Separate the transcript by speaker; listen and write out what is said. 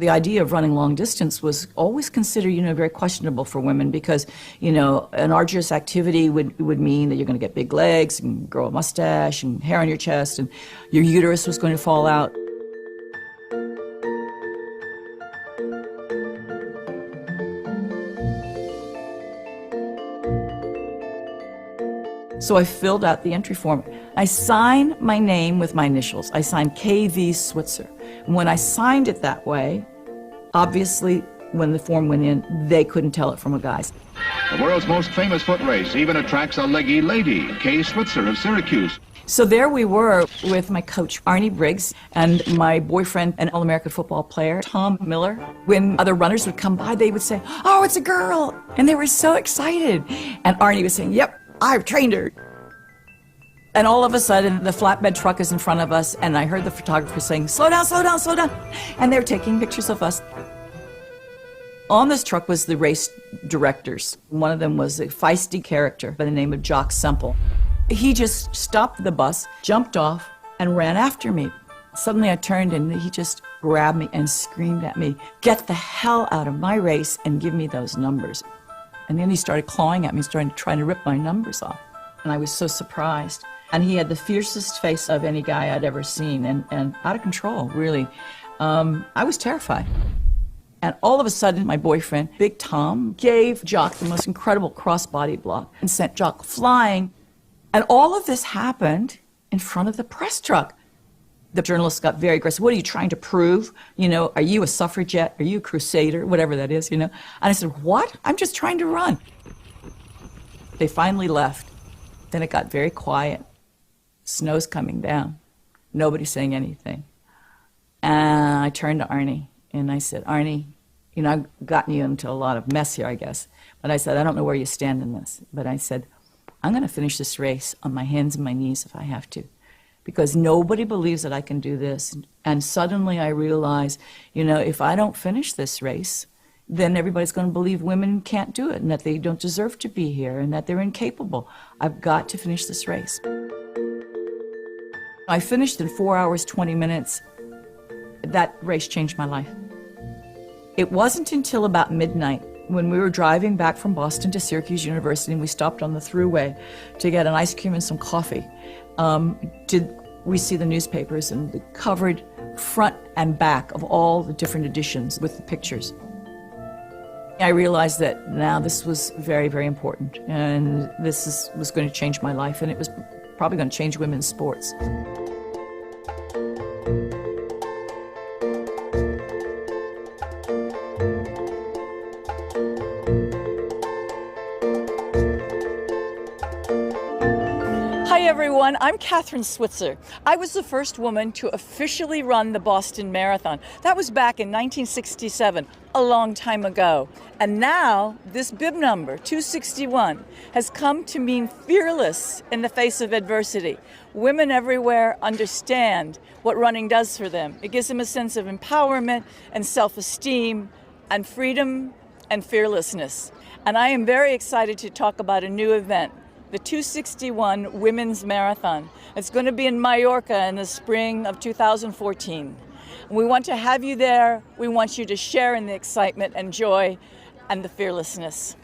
Speaker 1: The idea of running long distance was always considered, very questionable for women because, an arduous activity would mean that you're going to get big legs and grow a mustache and hair on your chest and your uterus was going to fall out. So I filled out the entry form. I signed my name with my initials. I signed K.V. Switzer. And when I signed it that way, obviously, when the form went in, they couldn't tell it from a guy's.
Speaker 2: The world's most famous foot race even attracts a leggy lady, Kay Switzer of Syracuse.
Speaker 1: So there we were with my coach, Arnie Briggs, and my boyfriend, an All-American football player, Tom Miller. When other runners would come by, they would say, "Oh, it's a girl!" And they were so excited. And Arnie was saying, "Yep, I've trained her." And all of a sudden, the flatbed truck is in front of us, and I heard the photographer saying, "Slow down, slow down, slow down." And they're taking pictures of us. On this truck was the race directors. One of them was a feisty character by the name of Jock Semple. He just stopped the bus, jumped off, and ran after me. Suddenly I turned and he just grabbed me and screamed at me, "Get the hell out of my race and give me those numbers." And then he started clawing at me, trying to rip my numbers off. And I was so surprised. And he had the fiercest face of any guy I'd ever seen, and out of control, really. I was terrified. And all of a sudden, my boyfriend, Big Tom, gave Jock the most incredible cross-body block and sent Jock flying. And all of this happened in front of the press truck. The journalists got very aggressive. "What are you trying to prove? Are you a suffragette? Are you a crusader?" Whatever that is, And I said, "What? I'm just trying to run." They finally left. Then it got very quiet. Snow's coming down. Nobody's saying anything. And I turned to Arnie and I said, "Arnie, I've gotten you into a lot of mess here, I guess." But I said, "I don't know where you stand in this." But I said, "I'm going to finish this race on my hands and my knees if I have to, because nobody believes that I can do this." And suddenly I realized, if I don't finish this race, then everybody's going to believe women can't do it and that they don't deserve to be here and that they're incapable. I've got to finish this race. I finished in 4 hours, 20 minutes. That race changed my life. It wasn't until about midnight when we were driving back from Boston to Syracuse University and we stopped on the thruway to get an ice cream and some coffee, did we see the newspapers and the covered front and back of all the different editions with the pictures. I realized that now this was very, very important, and was going to change my life, and it was probably going to change women's sports. Hi everyone, I'm Katherine Switzer. I was the first woman to officially run the Boston Marathon. That was back in 1967, a long time ago. And now, this bib number, 261, has come to mean fearless in the face of adversity. Women everywhere understand what running does for them. It gives them a sense of empowerment and self-esteem and freedom and fearlessness. And I am very excited to talk about a new event, the 261 Women's Marathon. It's going to be in Mallorca in the spring of 2014. We want to have you there. We want you to share in the excitement and joy and the fearlessness.